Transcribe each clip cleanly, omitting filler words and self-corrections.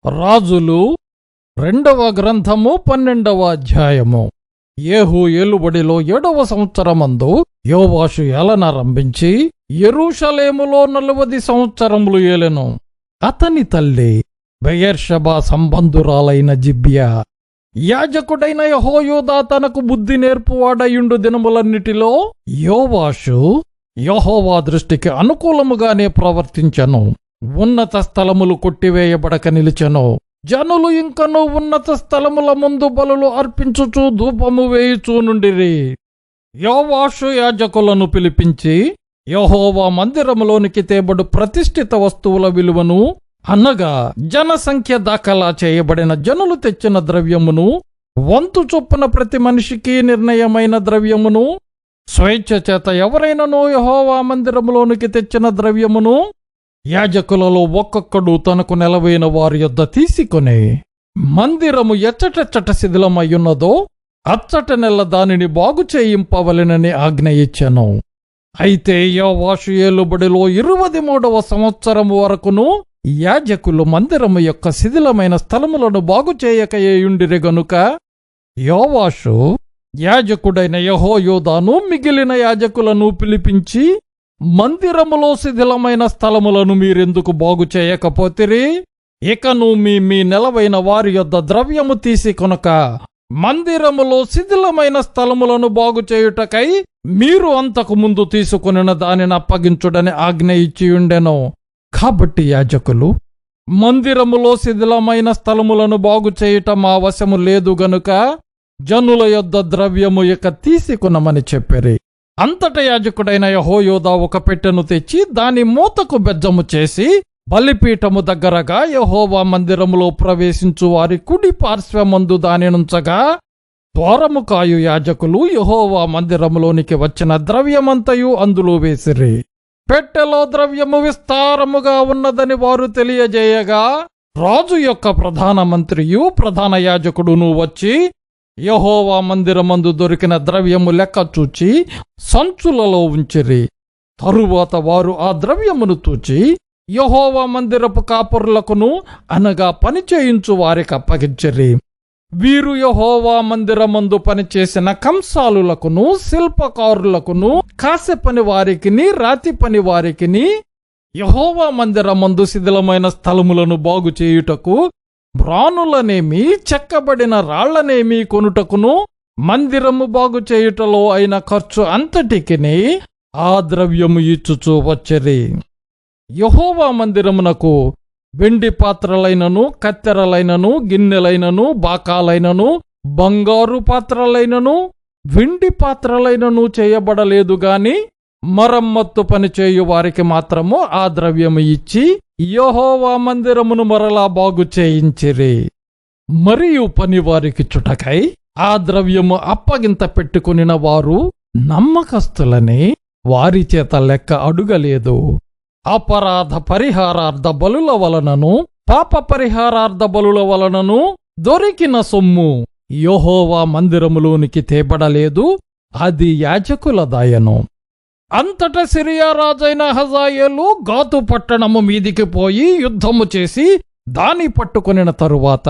రాజులు 2వ గ్రంథము 12వ అధ్యాయము. యేహూ ఏలుబడిలో 7వ సంవత్సరమందు యోవాషు ఏలనారంభించి యెరూషలేములో 40 సంవత్సరములు ఏలెను. అతని తల్లి బెయేర్షెబా సంబంధురాలైన జిబ్యా. యాజకుడైన యెహోయాదా తనకు బుద్ధి నేర్పువాడయుండు దినములన్నిటిలో యోవాషు యెహోవా దృష్టికి అనుకూలముగానే ప్రవర్తించెను. ఉన్నత స్థలములు కొట్టివేయబడక నిలిచెను. జనులు ఇంకనూ ఉన్నత స్థలముల ముందు బలులు అర్పించుచూ ధూపము వేయుచూ నుండిరి. యోవాషు యాజకులను పిలిపించి యెహోవా మందిరములోనికి తేబడు ప్రతిష్ఠిత వస్తువుల విలువను అనగా జనసంఖ్య దాఖలా చేయబడిన జనులు తెచ్చిన ద్రవ్యమును, వంతు చొప్పున ప్రతి మనిషికి నిర్ణయమైన ద్రవ్యమును, స్వేచ్ఛ చేత ఎవరైనను యెహోవా మందిరములోనికి తెచ్చిన ద్రవ్యమును యాజకులలో ఒక్కొక్కడు తనకు నెలవైన వారి యొద్ద తీసుకొని మందిరము ఎచ్చటెచ్చట శిథిలమయ్యున్నదో అచ్చట నెల దానిని బాగు చేయింపవలెనని ఆజ్ఞ ఇచ్చెను. అయితే యోవాషు ఏలుబడిలో 23వ సంవత్సరము వరకును యాజకులు మందిరము యొక్క శిథిలమైన స్థలములను బాగు చేయకయేయుండిరి గనుక యోవాషు యాజకుడైన యెహోయాదాను మిగిలిన యాజకులను పిలిపించి, మందిరములో శిథిలమైన స్థలములను మీరెందుకు బాగు చేయకపోతిరి? ఇకను మీ నెలవైన వారి యొద్ద ద్రవ్యము తీసి కొనక మందిరములో శిథిలమైన స్థలములను బాగు చేయుటకై మీరు అంతకు ముందు తీసుకొనిన దానిని అప్పగించుడని ఆజ్ఞ ఇచ్చియుండెను. కాబట్టి యాజకులు మందిరములో శిథిలమైన స్థలములను బాగు చేయుట మా వశము లేదు గనుక జనుల యొద్ద ద్రవ్యము ఇక తీసుకొనమని చెప్పిరి. అంతట యాజకుడైన యెహోయాదా ఒక పెట్టెను తెచ్చి దాని మూతకు బెజ్జము చేసి బలిపీఠము దగ్గరగా యెహోవా మందిరములో ప్రవేశించు వారి కుడి పార్శ్వమందు దానినుంచగా, ద్వారము కాయు యాజకులు యెహోవా మందిరములోనికి వచ్చిన ద్రవ్యమంతయు అందులో వేసిరి. పెట్టెలో ద్రవ్యము విస్తారముగా ఉన్నదని వారు తెలియజేయగా, రాజు యొక్క ప్రధాన మంత్రియు ప్రధాన యాజకుడును వచ్చి యెహోవా మందిరమందు దొరికిన ద్రవ్యము లెక్క చూచి సంచులలో ఉంచిరి. తరువాత వారు ఆ ద్రవ్యమును తూచి యెహోవా మందిరపు కాపురులకును అనగా పనిచేయించు వారికి అప్పగించిరి. వీరు యెహోవా మందిరమందు పనిచేసిన కంసాలులకును, శిల్పకారులకును, కాసె పని వారికిని, రాతి పని వారికిని యెహోవా మందిరమందు శిథిలమైన స్థలములను బాగు చేయుటకు బ్రానులనేమి, చెక్కబడిన రాళ్లనేమి కొనుటకును, మందిరము బాగు చేయుటలో అయిన ఖర్చు అంతటికిని ఆ ద్రవ్యము ఇచ్చుచూ వచ్చిరి. యెహోవా మందిరమునకు వెండి పాత్రలైనను, కత్తెరలైనను, గిన్నెలైనను, బాకాలైనను, బంగారు పాత్రలైనను, వెండి పాత్రలైనను చేయబడలేదు గాని మరమ్మత్తు పనిచేయు వారికి మాత్రము ఆ ద్రవ్యము ఇచ్చి యెహోవా మందిరమును మరలా బాగు చేయించిరి. మరియు పనివారికి చుటకై ఆ ద్రవ్యము అప్పగింత పెట్టుకునిన వారు నమ్మకస్తులని వారి చేత లెక్క అడుగలేదు. అపరాధ పరిహారార్థ బలుల వలనను, పాప పరిహారార్థ బలుల వలనను దొరికిన సొమ్ము యెహోవా మందిరములోనికి తేబడలేదు, అది యాజకుల దాయను. అంతట సిరియా రాజైన హజాయేలు గాతు పట్టణము మీదికి పోయి యుద్ధము చేసి దాని పట్టుకొనిన తరువాత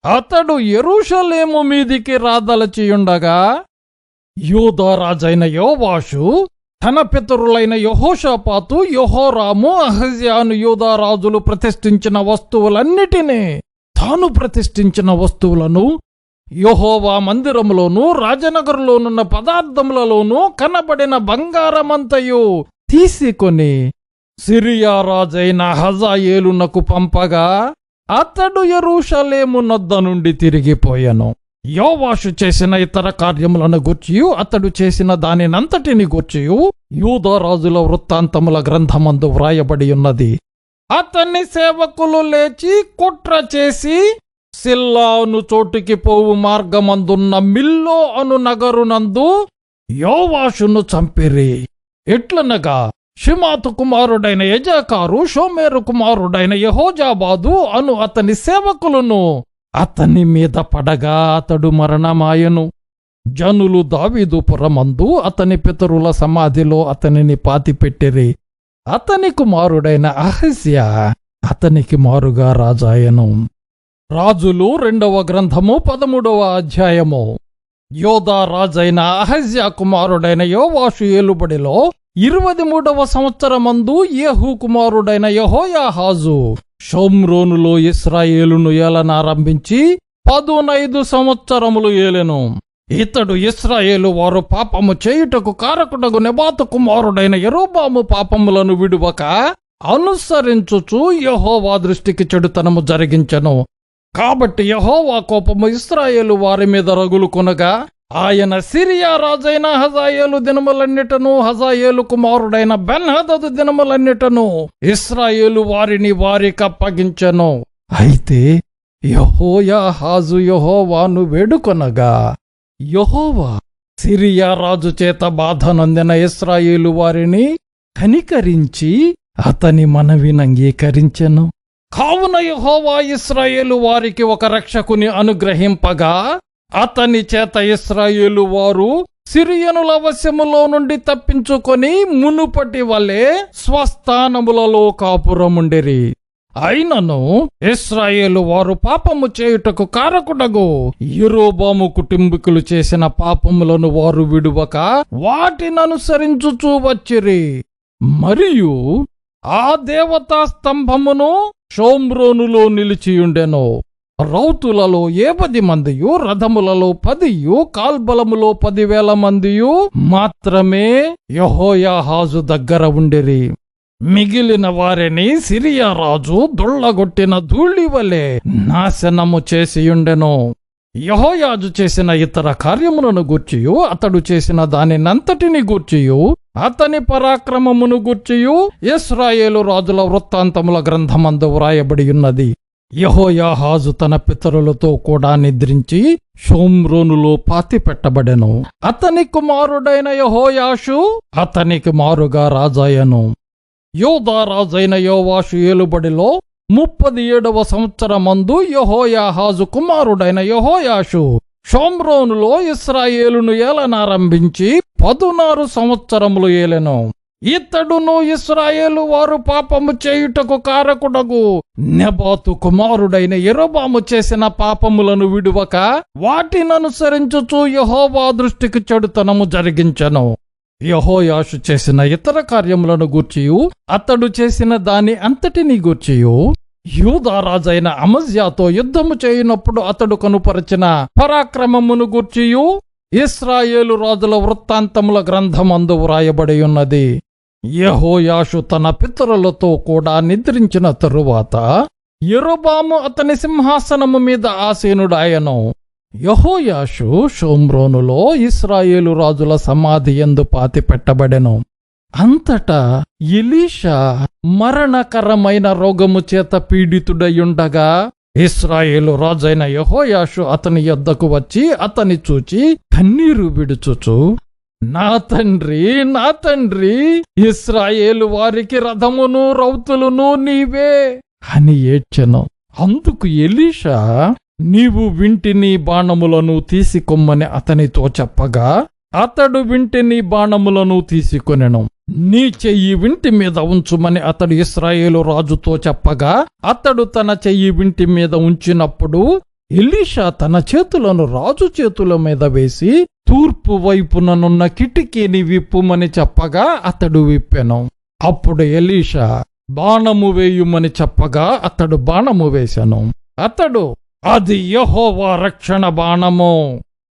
అతడు యెరూషలేము మీదికి రాదలచియుండగా, యూదా రాజైన యోవాషు తన పితరులైన యెహోషాపాతు, యెహోరాము, అహజ్యాను యూదా రాజులు ప్రతిష్ఠించిన వస్తువులన్నిటినీ, తాను ప్రతిష్ఠించిన వస్తువులను యెహోవా మందిరములోను రాజనగరులోనున్న పదార్థములలోనూ కనబడిన బంగారమంతయు తీసుకొని సిరియా రాజైన హజాయేలునకు పంపగా అతడు యెరూషలేము నొద్ద నుండి తిరిగిపోయెను. యోవాషు చేసిన ఇతర కార్యములను గూర్చియు అతడు చేసిన దానినంతటిని గూర్చియు యూదా రాజుల వృత్తాంతముల గ్రంథమందు వ్రాయబడి ఉన్నది. అతన్ని సేవకులు లేచి కుట్ర చేసి సిల్లాను చోటుకి పోవు మార్గమందున్న మిల్లో అను నగరునందు యోవాషును చంపిరి. ఎట్లనగా షిమాతు కుమారుడైన యజాకారు, షోమేరు కుమారుడైన యెహోజాబాదు అను అతని సేవకులను అతని మీద పడగా అతడు మరణమాయెను. జనులు దావీదు పురమందు అతని పితరుల సమాధిలో అతనిని పాతిపెట్టిరి. అతని కుమారుడైన అహజ్యా అతనికి మారుగా రాజాయను. రాజులు 2వ గ్రంథము 13వ అధ్యాయము. యోదా రాజైన అహజ్యా కుమారుడైన యోవాషు ఏలుబడిలో 23వ సంవత్సరమందు యెహూ కుమారుడైన యెహోయాహాజు షోమ్రోనులో ఇశ్రాయేలును ఏలనారంభించి 15 సంవత్సరములు ఏలెను. ఇతడు ఇశ్రాయేలు వారు పాపము చేయుటకు కారకుడగు నెబాతు కుమారుడైన యెరోబాము పాపములను విడువక అనుసరించుచు యెహోవా దృష్టికి చెడుతనము జరిగించెను. కాబట్టి యెహోవా కోపము ఇశ్రాయేలు వారి మీద రగులుకొనగా ఆయన సిరియా రాజైన హజాయేలు దినములన్నిటను హజాయేలు కుమారుడైన బెన్హదదు దినములన్నిటను ఇశ్రాయేలు వారిని వారికప్పగించెను. అయితే యెహోయాహాజు యెహోవాను వేడుకొనగా యెహోవా సిరియా రాజు చేత బాధ నొందిన ఇశ్రాయేలు వారిని కనికరించి అతని మనవిని అంగీకరించెను. కావున యెహోవా ఇశ్రాయేలు వారికి ఒక రక్షకుని అనుగ్రహింపగా అతని చేత ఇశ్రాయేలు వారు సిరియనుల వశములో నుండి తప్పించుకొని మునుపటి వలె స్వస్థానములలో కాపురముండిరి. అయినను ఇశ్రాయేలు వారు పాపము చేయుటకు కారకుడగు యెరోబాము కుటుంబీకులు చేసిన పాపములను వారు విడువక వాటిననుసరించుచూ వచ్చిరి. మరియు ఆ దేవతా స్తంభమును షోమ్రోనులో నిలిచియుండెను. రౌతులలో 70 మందియు, రథములలో 10, కాల్బలములో 10,000 మందియు మాత్రమే యెహోయాహాజు దగ్గర ఉండిరి. మిగిలిన వారిని సిరియా రాజు దుళ్ళగొట్టిన ధూళివలె నాశనము చేసియుండెను. యెహోయాజు చేసిన ఇతర కార్యములను గూర్చియు అతడు చేసిన దానినంతటిని గూర్చియు అతని పరాక్రమమును గూర్చియు ఇశ్రాయేలు రాజుల వృత్తాంతముల గ్రంథమందు వ్రాయబడి ఉన్నది. యెహోయాహాజు తన పితరులతో కూడా నిద్రించి షోమ్రోనులో పాతిపెట్టబడెను. అతని కుమారుడైన యెహోయాషు అతనికి మారుగా రాజాయను. యోదా రాజైన యోవాషు ఏలుబడిలో 37వ సంవత్సరమందు యెహోయాహాజు కుమారుడైన యెహోయాషు షోమ్రోనులో ఇశ్రాయేలును ఏలనారంభించి 16 సంవత్సరములు ఏలెను. ఇతడును ఇశ్రాయేలు వారు పాపము చేయుటకు కారకుడగు నెబాతు కుమారుడైన యెరోబాము చేసిన పాపములను విడువక వాటిననుసరించుచు యెహోవా దృష్టికి చెడుతనము జరిగించెను. యెహోయాషు చేసిన ఇతర కార్యములను గూర్చియు అతడు చేసిన దాని అంతటిని గూర్చియు యూదా రాజైన అమజ్యాతో యుద్ధము చేయునప్పుడు అతడు కనుపరచిన పరాక్రమమును గూర్చియు ఇశ్రాయేలు రాజుల వృత్తాంతముల గ్రంథమందు వ్రాయబడి ఉన్నది. యెహోయాషు తన పితరులతో కూడా నిద్రించిన తరువాత యెరోబాము అతని సింహాసనము మీద ఆసీనుడాయను. యెహోయాషు షోమ్రోనులో ఇశ్రాయేలు రాజుల సమాధి యందు పాతిపెట్టబడెను. అంతటా ఎలీషా మరణకరమైన రోగము చేత పీడితుడయుండగా ఇశ్రాయేలు రాజైన యెహోయాషు అతని యొద్దకు వచ్చి అతని చూచి కన్నీరు విడుచుచు, నా తండ్రి, ఇశ్రాయేలు వారికి రథమును రౌతులును నీవే అని ఏడ్చెను. అందుకు ఎలీషా, నీవు వింటిని బాణములను తీసికొమ్మని అతనితో చెప్పగా అతడు వింటిని బాణములను తీసుకొనెను. నీ చెయ్యి వింటి మీద ఉంచుమని అతడు ఇశ్రాయేలు రాజుతో చెప్పగా అతడు తన చెయ్యి వింటి మీద ఉంచినప్పుడు ఎలీషా తన చేతులను రాజు చేతుల మీద వేసి తూర్పు వైపుననున్న కిటికీని విప్పుమని చెప్పగా అతడు విప్పెను. అప్పుడు ఎలీషా బాణము వేయుమని చెప్పగా అతడు బాణము వేసెను. అతడు, అది యెహోవా రక్షణ బాణము,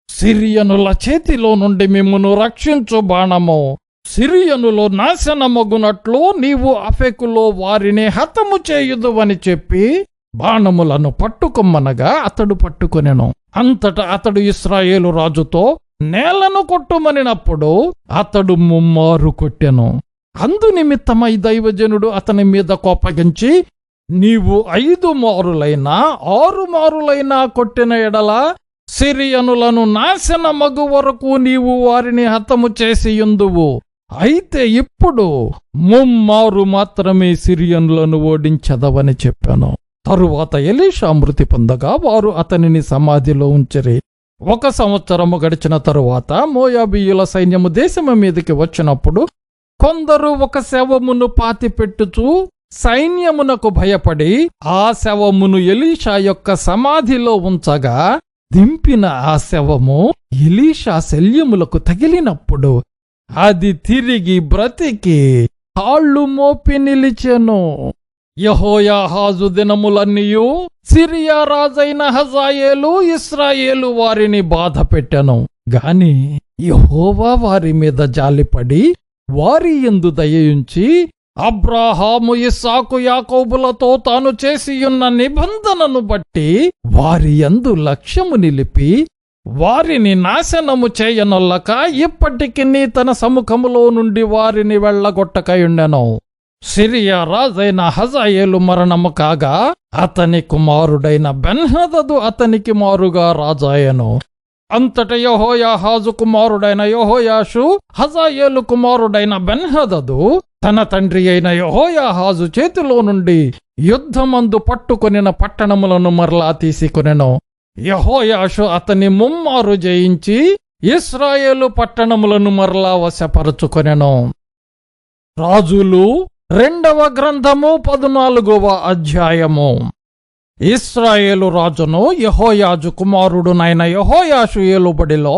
సిరియనుల చేతిలో నుండి మిమ్మును రక్షించు బాణము, సిరియనులో నాశనమగునట్లు నీవు అఫెకులో వారిని హతము చేయుదువని చెప్పి బాణములను పట్టుకొమ్మనగా అతడు పట్టుకొనెను. అంతటా అతడు ఇశ్రాయేలు రాజుతో నేలను కొట్టుమనినప్పుడు అతడు ముమ్మారు కొట్టెను. అందునిమిత్తమై దైవజనుడు అతని మీద కోపగించి, నీవు 5 మారులైనా 6 మారులైనా కొట్టిన ఎడల సిరియనులను నాశనమగు వరకు నీవు వారిని హతము చేసియుందువు. అయితే ఇప్పుడు 3 మారు మాత్రమే సిరియనులను ఓడించదవని చెప్పాను. తరువాత ఎలీషా మృతి పొందగా వారు అతనిని సమాధిలో ఉంచిరి. 1 సంవత్సరము గడిచిన తరువాత మోయాబీయుల సైన్యము దేశము మీదికి వచ్చినప్పుడు కొందరు ఒక శవమును పాతిపెట్టుచూ సైన్యమునకు భయపడి ఆ శవమును ఎలీషా యొక్క సమాధిలో ఉంచగా దింపిన ఆ శవము ఎలీషా శల్యములకు తగిలినప్పుడు అది తిరిగి బ్రతికి కాళ్ళు మోపి నిలిచెను. యెహోయాహాజు దినములన్నీయు సిరియా రాజైన హజాయేలు ఇశ్రాయేలు వారిని బాధపెట్టెను. గాని యెహోవా వారి మీద జాలిపడి వారి యందు దయయుంచి అబ్రాహాము ఇస్సాకు యాకోబులతో తాను చేసియున్న నిబంధనను బట్టి వారి యందు లక్ష్యము నిలిపి వారిని నాశనము చేయనొల్లక ఇప్పటికినీ తన సముఖములో నుండి వారిని వెళ్లగొట్టకయుండెను. సిరియా రాజైన హజాయేలు మరణము కాగా అతని కుమారుడైన బెన్హదదు అతనికి మారుగా రాజాయెను. అంతట యెహోయాహాజు కుమారుడైన యెహోయాషు హజాయేలు కుమారుడైన బెన్హదదు తన తండ్రి అయిన యెహోయాహాజు చేతిలో నుండి యుద్ధమందు పట్టుకొనిన పట్టణములను మరలా తీసుకొనెను. యెహోయాషు అతని ముమ్మారు జయించి ఇశ్రాయేలు పట్టణములను మరలా వశపరచుకొనెను. రాజులు 2వ గ్రంథము 14వ అధ్యాయము. ఇశ్రాయేలు రాజును యెహోయాజు కుమారుడునైన యెహోయాషు ఏలుబడిలో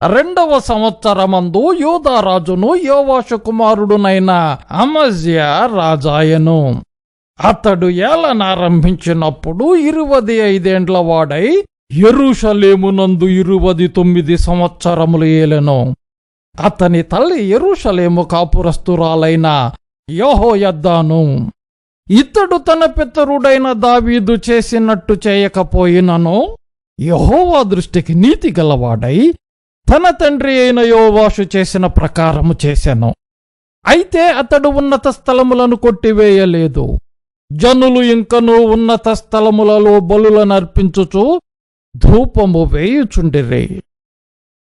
2వ సంవత్సరమందు యూదా రాజును యోవాషు కుమారుడునైన అమజ్యా రాజాయెను. అతడు ఏలనారంభించినప్పుడు 25 వాడై యెరూషలేమునందు 29 సంవత్సరములు ఏలెను. అతని తల్లి యెరూషలేము కాపురస్తురాలైన యెహోయద్దాను. ఇతడు తన పితరుడైన దావీదు చేసినట్టు చేయకపోయినను యెహోవా దృష్టికి నీతి గలవాడై తన తండ్రి అయిన యోవాషు చేసిన ప్రకారము చేసెను. అయితే అతడు ఉన్నత స్థలములను కొట్టివేయలేదు. జనులు ఇంకనూ ఉన్నత స్థలములలో బలులనర్పించుచు ధూపము వేయుచుండిరి.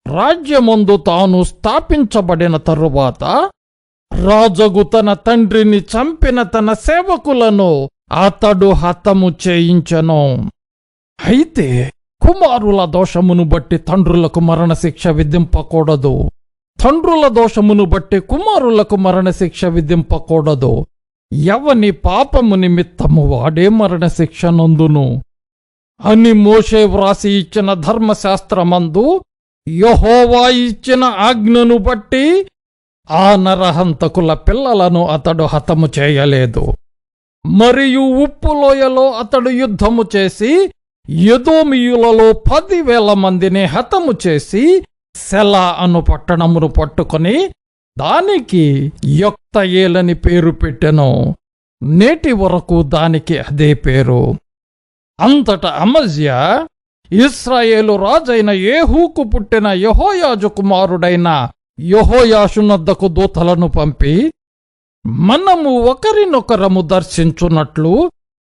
రాజ్యమందు తాను స్థాపించబడిన తరువాత రాజగు తన తండ్రిని చంపిన తన సేవకులను అతడు హతము చేయించెను. అయితే కుమారుల దోషమును బట్టి తండ్రులకు మరణశిక్ష విధింపకూడదు. తండ్రుల దోషమును బట్టి కుమారులకు మరణశిక్ష విధింపకూడదు. ఎవని పాపము నిమిత్తము వాడే మరణశిక్ష నందును అని మోషే వ్రాసి ఇచ్చిన ధర్మశాస్త్రమందు యెహోవా ఇచ్చిన ఆజ్ఞను బట్టి ఆ నరహంతకుల పిల్లలను అతడు హతము చేయలేదు. మరియు ఉప్పులోయలో అతడు యుద్ధము చేసి ఎదోమీయులలో 10,000 మందిని హతము చేసి సెలా అను పట్టణమును పట్టుకొని దానికి యొక్తయేలని పేరు పెట్టెను. నేటి వరకు దానికి అదే పేరు. అంతట అమజ్యా ఇశ్రాయేలు రాజైన ఏహూకు పుట్టిన యెహోయాజు కుమారుడైన యెహోయాషునొద్దకు దూతలను పంపి, మనము ఒకరినొకరము దర్శించున్నట్లు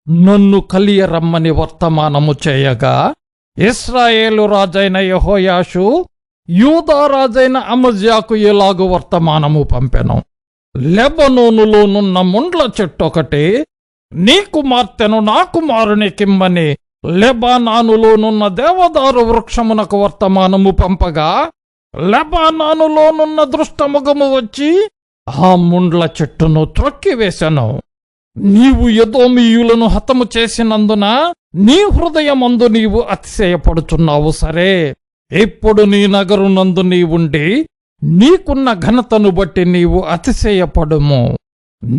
నన్ను కలియరమ్మని వర్తమానము చేయగా, ఇశ్రాయేలు రాజైన యెహోయాషు యూదా రాజైన అమజ్యాకు ఇలాగు వర్తమానము పంపెను. లెబనోనులోనున్న ముండ్ల చెట్టొకటి నీ కుమార్తెను నా కుమారునికిమ్మని లెబానానులోనున్న దేవదారు వృక్షమునకు వర్తమానము పంపగా, లెబానానులోనున్న దృష్టముఖము వచ్చి ఆ ముండ్ల చెట్టును త్రొక్కివేశను. నీవు ఎదోమీయులను హతము చేసినందున నీ హృదయమందు నీవు అతిశయపడుచున్నావు. సరే, ఇప్పుడు నీ నగరునందు నీవుండి నీకున్న ఘనతను బట్టి నీవు అతిశయపడుము.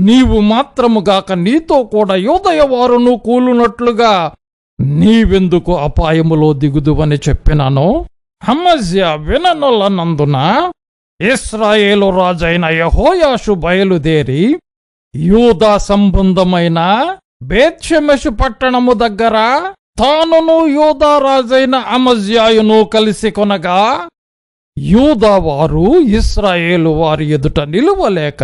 నీవు మాత్రముగాక నీతో కూడా యూదయవారును కూలునట్లుగా నీవెందుకు అపాయములో దిగుదువని చెప్పినాను. అమజ్యా విననొల్లనందున ఇశ్రాయేలు రాజైన యెహోయాషు బయలుదేరి యూదా సంబంధమైన బేత్షెమెషు పట్టణము దగ్గర తానును యూదా రాజైన అమజ్యాయును కలిసి కొనగా, యూదావారు ఇశ్రాయేలు వారి ఎదుట నిలువలేక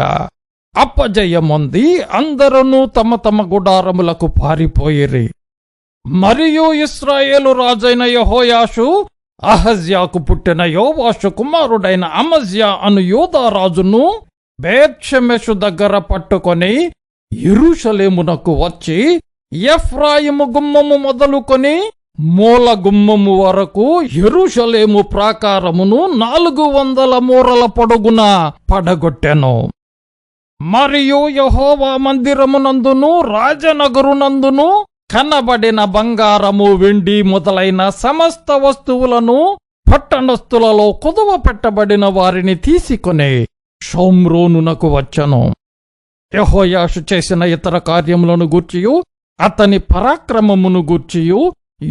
అపజయమొంది అందరూ తమ తమ గుడారములకు పారిపోయిరి. మరియు ఇశ్రాయేలు రాజైన యెహోయాషు అహజ్యాకు పుట్టిన యోవాషు కుమారుడైన అమజ్యా అను యూదా రాజును బేత్షెమెషు దగ్గర పట్టుకొని యెరూషలేమునకు వచ్చి ఎఫ్రాయిము గుమ్మము మొదలుకొని మూల గుమ్మము వరకు యెరూషలేము ప్రాకారమును 400 మూరల పొడుగున పడగొట్టెను. మరియు యెహోవా మందిరమునందును రాజనగరునందును కనబడిన బంగారము వెండి మొదలైన సమస్త వస్తువులను పట్టణస్థులలో కుదువ పెట్టబడిన వారిని తీసుకుని షోమ్రోనునకు వచ్చెను. యెహోయాషు చేసిన ఇతర కార్యములను గూర్చియు అతని పరాక్రమమును గూర్చియు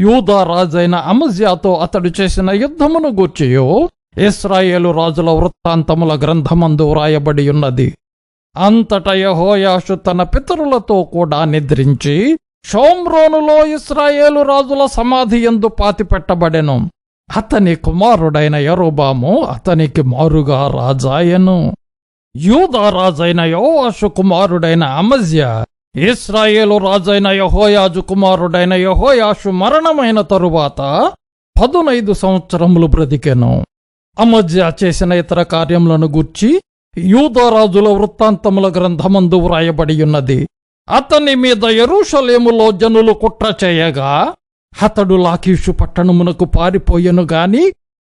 యూదా రాజైన అమజ్యాతో అతడు చేసిన యుద్ధమును గూర్చియు ఇశ్రాయేలు రాజుల వృత్తాంతముల గ్రంథమందు వ్రాయబడి ఉన్నది. అంతట యెహోయాషు తన పితరులతో కూడా నిద్రించి షోమ్రోనులో ఇశ్రాయేలు రాజుల సమాధి యందు పాతిపెట్టబడెను. అతని కుమారుడైన యరొబాము అతనికి మారుగా రాజాయెను. యూదా రాజైన యోవాషు కుమారుడైన అమజ్యా ఇశ్రాయేలు రాజైన యెహోయాజు కుమారుడైన యెహోయాషు మరణమైన తరువాత 15 సంవత్సరములు బ్రతికెను. అమజ్యా చేసిన ఇతర కార్యములను గూర్చి యూదా రాజుల వృత్తాంతముల గ్రంథమందు వ్రాయబడి ఉన్నది. అతని మీద యెరూషలేములో జనులు కుట్ర చేయగా అతడు లాకీషు పట్టణమునకు పారిపోయెను గాని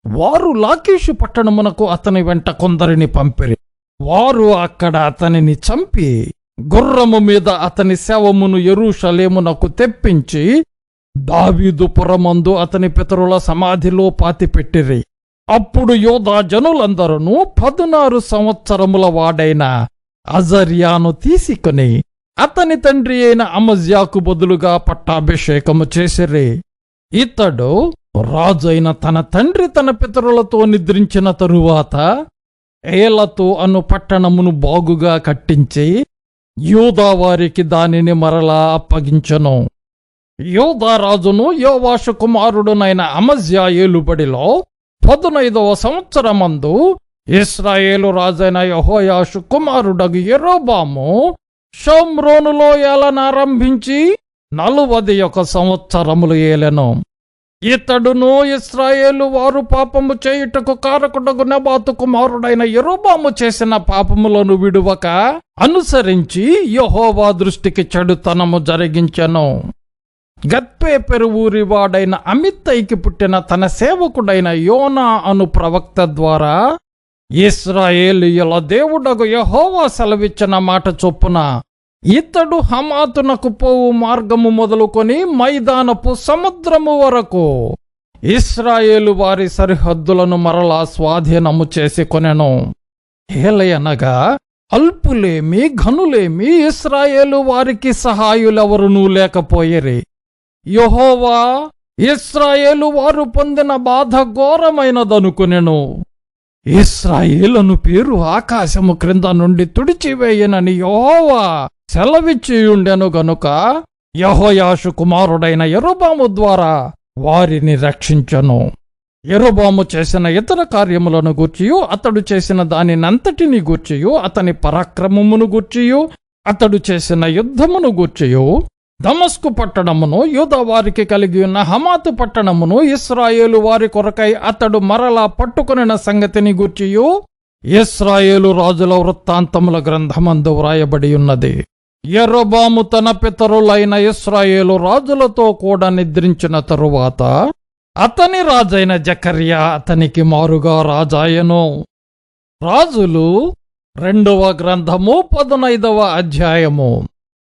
వారు లాకీషు పట్టణమునకు అతని వెంట కొందరిని పంపిరి. వారు అక్కడ అతనిని చంపి గుర్రము మీద అతని శవమును యెరూషలేమునకు తెప్పించి దావీదు పురమందు అతని పితరుల సమాధిలో పాతిపెట్టిరి. అప్పుడు యోధా జనులందరూ 16 సంవత్సరముల వాడైన అజర్యాను తీసుకుని అతని తండ్రి అయిన అమజ్యాకు బదులుగా పట్టాభిషేకము చేసిరి. ఇతడు రాజైన తన తండ్రి తన పితరులతో నిద్రించిన తరువాత ఏలతు అను పట్టణమును బాగుగా కట్టించి యూదా వారికి దానిని మరలా అప్పగించెను. యూదా రాజును యోవాషు కుమారుడునైన అమజ్యా ఏలుబడిలో 15వ సంవత్సరమందు ఇశ్రాయేలు రాజైన యెహోయాషు కుమారుడగు యెరొబాము షోమ్రోనులో ఏలనారంభించి 41 సంవత్సరములు ఏలెను. ఇతడును ఇశ్రాయేలు వారు పాపము చేయుటకు కారకుడగు నెబాతు కుమారుడైన యెరొబాము చేసిన పాపములను విడువక అనుసరించి యెహోవా దృష్టికి చెడుతనము జరిగించెను. గత్పేపెరు ఊరివాడైన అమిత్తయికి పుట్టిన తన సేవకుడైన యోనా అను ప్రవక్త ద్వారా ఇశ్రాయేలీయుల దేవుడగు యెహోవా సెలవిచ్చిన మాట చొప్పున ఇతడు హమాతునకు పోవు మార్గము మొదలుకొని మైదానపు సముద్రము వరకు ఇశ్రాయేలు వారి సరిహద్దులను మరలా స్వాధీనము చేసుకొనెను. ఏలయనగా అల్పులేమి ఘనులేమి ఇశ్రాయేలు వారికి సహాయులెవరునూ లేకపోయిరి. యెహోవా ఇశ్రాయేలు వారు పొందిన బాధ ఘోరమైనదనుకొనెను. ఇశ్రాయేలును పేరు ఆకాశము క్రింద నుండి తుడిచివేయనని యెహోవా సెలవిచ్చియుండెను గనుక యెహోయాషు కుమారుడైన యెరొబాము ద్వారా వారిని రక్షించెను. యెరొబాము చేసిన ఇతర కార్యములను గూర్చియు అతడు చేసిన దానినంతటిని గూర్చియు అతని పరాక్రమమును గూర్చియు అతడు చేసిన యుద్ధమును గూర్చియు దమస్కు పట్టణమును యూదా వారికి కలిగి ఉన్న హమాతు పట్టణమును ఇశ్రాయేలు వారి కొరకై అతడు మరలా పట్టుకొనిన సంగతిని గూర్చియు ఇశ్రాయేలు రాజుల వృత్తాంతముల గ్రంథమందు వ్రాయబడి ఉన్నది. యెరొబాము తన పితరులైన ఇశ్రాయేలు రాజులతో కూడా నిద్రించిన తరువాత అతని రాజైన జకర్యా అతనికి మారుగా రాజాయెను. రాజులు 2వ గ్రంథము 15వ అధ్యాయము.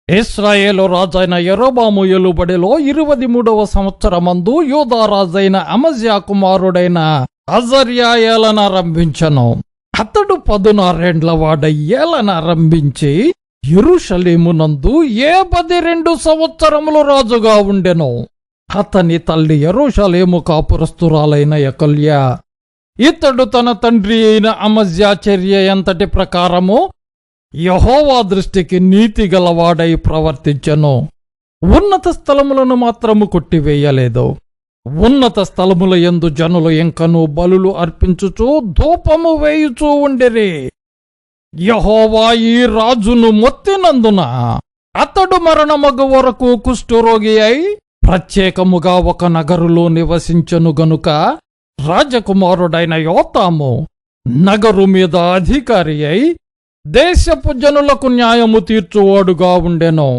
ఇశ్రాయేలు రాజైన యెరొబాము ఏలుబడిలో 23వ సంవత్సరమందు యూదా రాజైన అమజ్యా కుమారుడైన అజర్యా ఏలనారంభించెను. అతడు 16 ఏండ్ల వాడై ఏలనారంభించి యెరూషలేమునందు 72 సంవత్సరములు రాజుగా ఉండెను. అతని తల్లి యెరూషలేము కాపురస్తురాలైన యెకొల్యా. ఇతడు తన తండ్రి అయిన అమజ్యా చర్య ఎంతటి ప్రకారము యెహోవా దృష్టికి నీతి గలవాడై ప్రవర్తించెను. ఉన్నత స్థలములను మాత్రము కొట్టివేయలేదు. ఉన్నత స్థలముల యందు జనులు ఇంకనూ బలులు అర్పించుచూ ధూపము వేయుచూ ఉండిరి. యెహోవా ఈ రాజును మొత్తినందున అతడు మరణమగు వరకు కుష్ఠరోగి అయి ప్రత్యేకముగా ఒక నగరులో నివసించెను గనుక రాజకుమారుడైన యోతాము నగరు మీద అధికారి అయి దేశపు జనులకు న్యాయము తీర్చువాడుగా ఉండెను.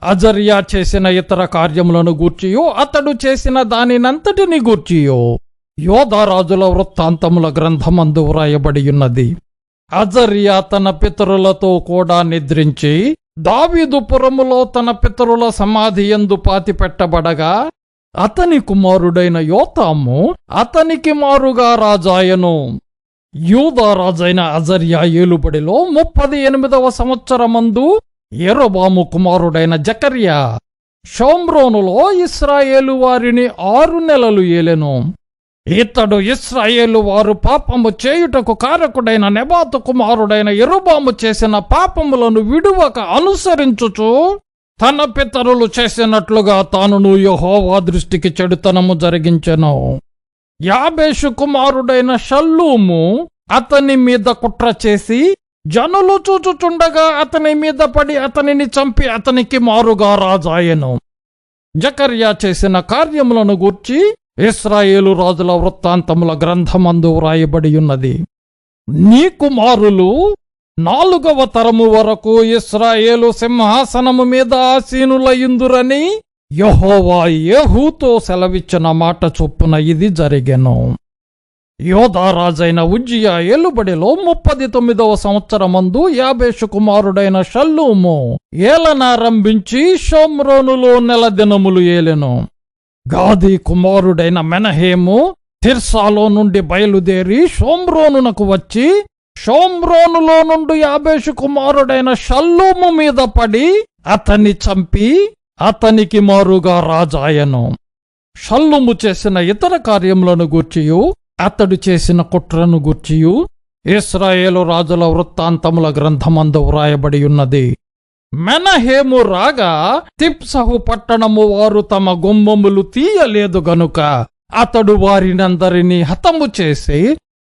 అజర్యా చేసిన ఇతర కార్యములను గూర్చియు అతడు చేసిన దానినంతటిని గూర్చియు యోధా రాజుల వృత్తాంతముల గ్రంథమందు వ్రాయబడి ఉన్నది. అజర్యా తన పితరులతో కూడా నిద్రించి దావీదు పురములో తన పితరుల సమాధి యందు పాతిపెట్టబడగా అతని కుమారుడైన యోతాము అతనికి మారుగా రాజాయను. యూదా రాజైన అజర్యా ఏలుబడిలో 38వ సంవత్సరమందు యెరొబాము కుమారుడైన జకర్యా షోమ్రోనులో ఇశ్రాయేలు వారిని 6 నెలలు ఏలెను. ఇతడు ఇశ్రాయేలు వారు పాపము చేయుటకు కారకుడైన నెబాతు కుమారుడైన యెరొబాము చేసిన పాపములను విడువక అనుసరించుచు తన పితరులు చేసినట్లుగా తానును యెహోవా దృష్టికి చెడుతనము జరిగించెను. యాబేషు కుమారుడైన షల్లూము అతని మీద కుట్ర చేసి జనులు చూచుచుండగా అతని మీద పడి అతనిని చంపి అతనికి మారుగా రాజాయెను. జకర్యా చేసిన కార్యములను గూర్చి ఇశ్రాయేలు రాజుల వృత్తాంతముల గ్రంథమందు వ్రాయబడి ఉన్నది. నీ కుమారులు 4వ తరము వరకు ఇశ్రాయేలు సింహాసనము మీద ఆసీనులయుందురని యెహోవా యెహూతో సెలవిచ్చిన మాట చొప్పున ఇది జరిగెను. యోదా రాజైన ఉజ్జియా ఏలుబడిలో 39వ సంవత్సరమందు యాబేషు కుమారుడైన షల్లూము ఏలనారంభించి షోమ్రోనులో 1 నెల దినములు ఏలెను. గాదీ కుమారుడైన మెనహేము తిర్సాలో నుండి బయలుదేరి షోమ్రోనునకు వచ్చి షోమ్రోనులో నుండి యాబేషు కుమారుడైన షల్లూము మీద పడి అతన్ని చంపి అతనికి మారుగా రాజాయను. షల్లూము చేసిన ఇతర కార్యములను గూర్చియు అతడు చేసిన కుట్రను గూర్చియు ఇశ్రాయేలు రాజుల వృత్తాంతముల గ్రంథమందు వ్రాయబడి ఉన్నది. మెనహేము రాగా తిప్సహు పట్టణము వారు తమ గుమ్మములు తీయలేదు గనుక అతడు వారినందరినీ హతము చేసి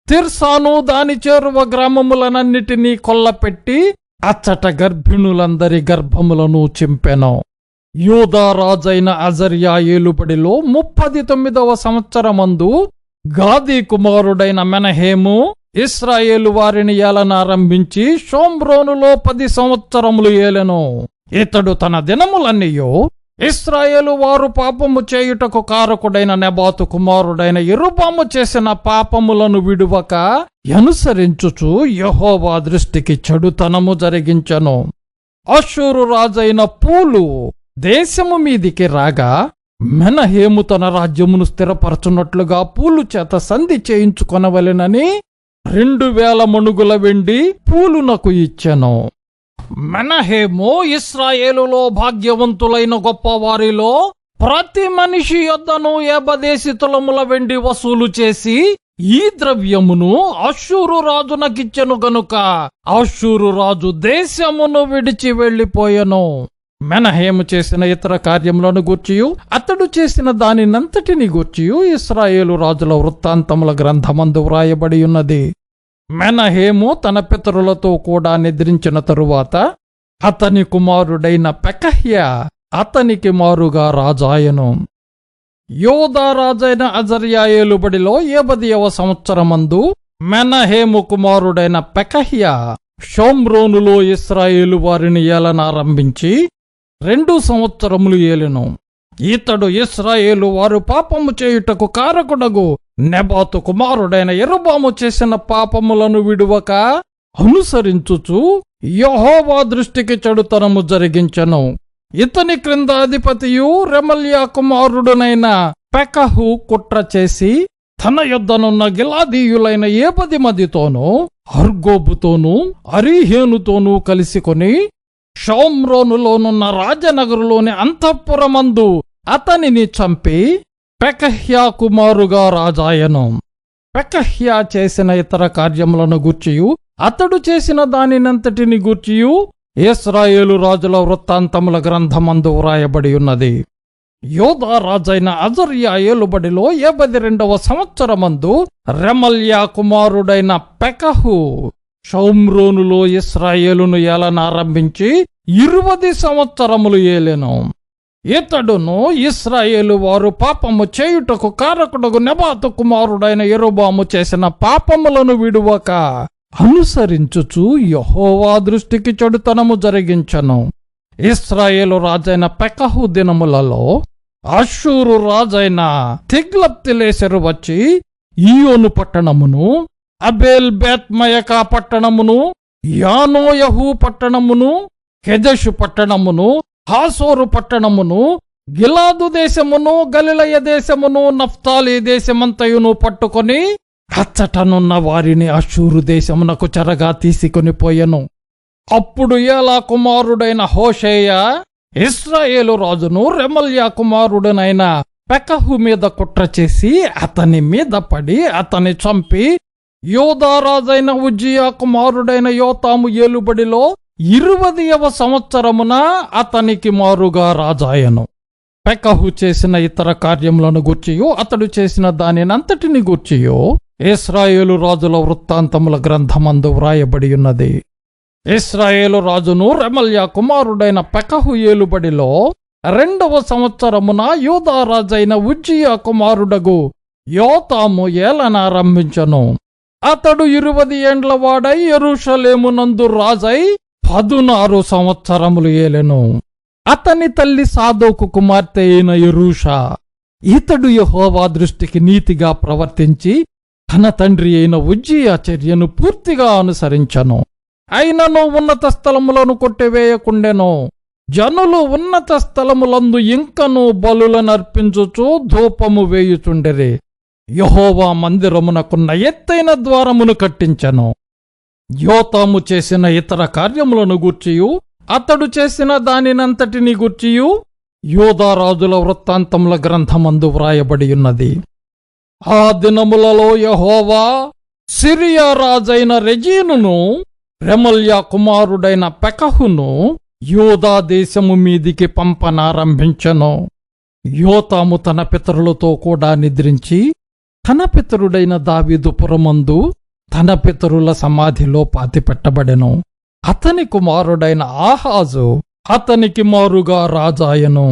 తిర్సాను దాని చేరువ గ్రామములనన్నిటినీ కొల్లపెట్టి అచ్చట గర్భిణులందరి గర్భములను చింపెను. యూదా రాజైన అజర్యా ఏలుబడిలో 39వ సంవత్సరమందు గాదీ కుమారుడైన మెనహేము ఇశ్రాయేలు వారిని ఏలనారంభించి షోమ్రోనులో 10 సంవత్సరములు ఏలెను. ఇతడు తన దినములన్నీయు ఇశ్రాయేలు వారు పాపము చేయుటకు కారకుడైన నెబాతు కుమారుడైన యెరొబాము చేసిన పాపములను విడువక అనుసరించుచు యెహోవా దృష్టికి చెడుతనము జరిగించెను. అష్షూరు రాజైన పూలు దేశము మీదికి రాగా మెనహేము తన రాజ్యమును స్థిరపరచున్నట్లుగా పూలు చేత సంధి చేయించుకొనవలెనని 2000 మణుగుల వెండి పూలునకు ఇచ్చెను. మెనహేము ఇశ్రాయేలులో భాగ్యవంతులైన గొప్పవారిలో ప్రతి మనిషి యొద్దను 50 తులముల వెండి వసూలు చేసి ఈ ద్రవ్యమును అష్షూరు రాజునకిచ్చెను గనుక అష్షూరు రాజు దేశమును విడిచి వెళ్లిపోయెను. మెనహేము చేసిన ఇతర కార్యములను గూర్చియు అతడు చేసిన దానినంతటిని గూర్చియు ఇశ్రాయేలు రాజుల వృత్తాంతముల గ్రంథమందు వ్రాయబడి ఉన్నది. మెనహేము తన పితరులతో కూడా నిద్రించిన తరువాత అతని కుమారుడైన పెకహ్యా అతనికి మారుగా రాజాయను. యోదా రాజైన అజర్యా ఏలుబడిలో 50వ సంవత్సరమందు మెనహేము కుమారుడైన పెకహ్యా షోమ్రోనులో ఇశ్రాయేలు వారిని ఏలనారంభించి 2 సంవత్సరములు ఏలెను. ఇతడు ఇశ్రాయేలు వారు పాపము చేయుటకు కారకుడగు నెబాతు కుమారుడైన యెరొబాము చేసిన పాపములను విడువక అనుసరించుచు యెహోవా దృష్టికి చెడుతనము జరిగించెను. ఇతని క్రింద అధిపతియు రెమల్యా కుమారుడునైన పెకహు కుట్ర చేసి తన యొద్దనున్న గిలాదీయులైన 10 మందితోనూ అర్గోబుతోనూ అరీహేనుతోనూ కలిసికొని షోమ్రోనులోనున్న రాజనగరులోని అంతఃపురమందు అతనిని చంపి పెకహ్యా కుమారుగా రాజాయను. పెకహ్యా చేసిన ఇతర కార్యములను గూర్చియు అతడు చేసిన దానినంతటిని గూర్చియు ఇశ్రాయేలు రాజుల వృత్తాంతముల గ్రంథమందు వ్రాయబడి ఉన్నది. యోదా రాజైన అజర్యా ఏలుబడిలో 52వ సంవత్సరమందు రెమల్యా కుమారుడైన పెకహు షోమ్రోనులో ఇశ్రాయేలును ఏలనారంభించి 20 సంవత్సరములు ఏలెను. ఇతడును ఇశ్రాయేలు వారు పాపము చేయుటకు కారకుడగు నెబాతు కుమారుడైన యెరొబాము చేసిన పాపములను విడువక అనుసరించుచు యెహోవా దృష్టికి చెడుతనము జరిగించెను. ఇశ్రాయేలు రాజైన పెకహు దినములలో అష్షూరు రాజైన తిగ్లత్పిలేసెరు వచ్చి ఈయోను పట్టణమును అబేల్ బేత్మయకా పట్టణమును, యానోయహు పట్టణమును, కెదెషు పట్టణమును, హాసోరు పట్టణమును, గిలాదు దేశమును, గలిలయ దేశమును, నఫ్తాలి దేశమంతయును పట్టుకొని అచ్చటనున్న వారిని అషూరు దేశమునకు చెరగా తీసుకొని పోయెను. అప్పుడు ఏలా కుమారుడైన హోషేయ ఇశ్రాయేలు రాజును రెమల్యా కుమారుడనైన పెకహు మీద కుట్ర చేసి అతని మీద పడి అతని చంపి యోధారాజైన ఉజ్జియా కుమారుడైన యోతాము ఏలుబడిలో 20వ సంవత్సరమున అతనికి మారుగా రాజాయను. పెకహు చేసిన ఇతర కార్యములను గూర్చియు అతడు చేసిన దానినంతటిని గూర్చియు ఇశ్రాయేలు రాజుల వృత్తాంతముల గ్రంథమందు వ్రాయబడి ఉన్నది. ఇశ్రాయేలు రాజును రెమల్యా కుమారుడైన పెకహు ఏలుబడిలో 2వ సంవత్సరమున యూదారాజైన ఉజ్జియా కుమారుడగు యోతాము ఏలనారంభించెను. అతడు 20 ఏండ్ల వాడై యెరూషలేమునందు రాజై 16 సంవత్సరములు ఏలెను. అతని తల్లి సాదోకు కుమార్తె అయిన యెరూషా. ఇతడు యెహోవా దృష్టికి నీతిగా ప్రవర్తించి తన తండ్రి అయిన ఉజ్జియా చర్యను పూర్తిగా అనుసరించెను. అయినను ఉన్నత స్థలములను కొట్టివేయకుండెను. జనులు ఉన్నత స్థలములందు ఇంకను బలులనర్పించుచు ధూపము వేయుచుండెరి. యెహోవా మందిరమునకున్న ఎత్తైన ద్వారమును కట్టించెను. యోతాము చేసిన ఇతర కార్యములను గూర్చియు అతడు చేసిన దానినంతటిని గూర్చియు యూదారాజుల వృత్తాంతముల గ్రంథమందు వ్రాయబడి ఉన్నది. ఆ దినములలో యెహోవా సిరియా రాజైన రెజీనును, రెమల్యా కుమారుడైన పెకహును యూదా దేశము మీదికి పంపనారంభించెను. యోతాము తన పితరులతో కూడా నిద్రించి తన పితరుడైన దావీదు పురమందు తన పితరుల సమాధిలో పాతిపెట్టబడెను. అతని కుమారుడైన ఆహాజు అతనికి మారుగా రాజాయను.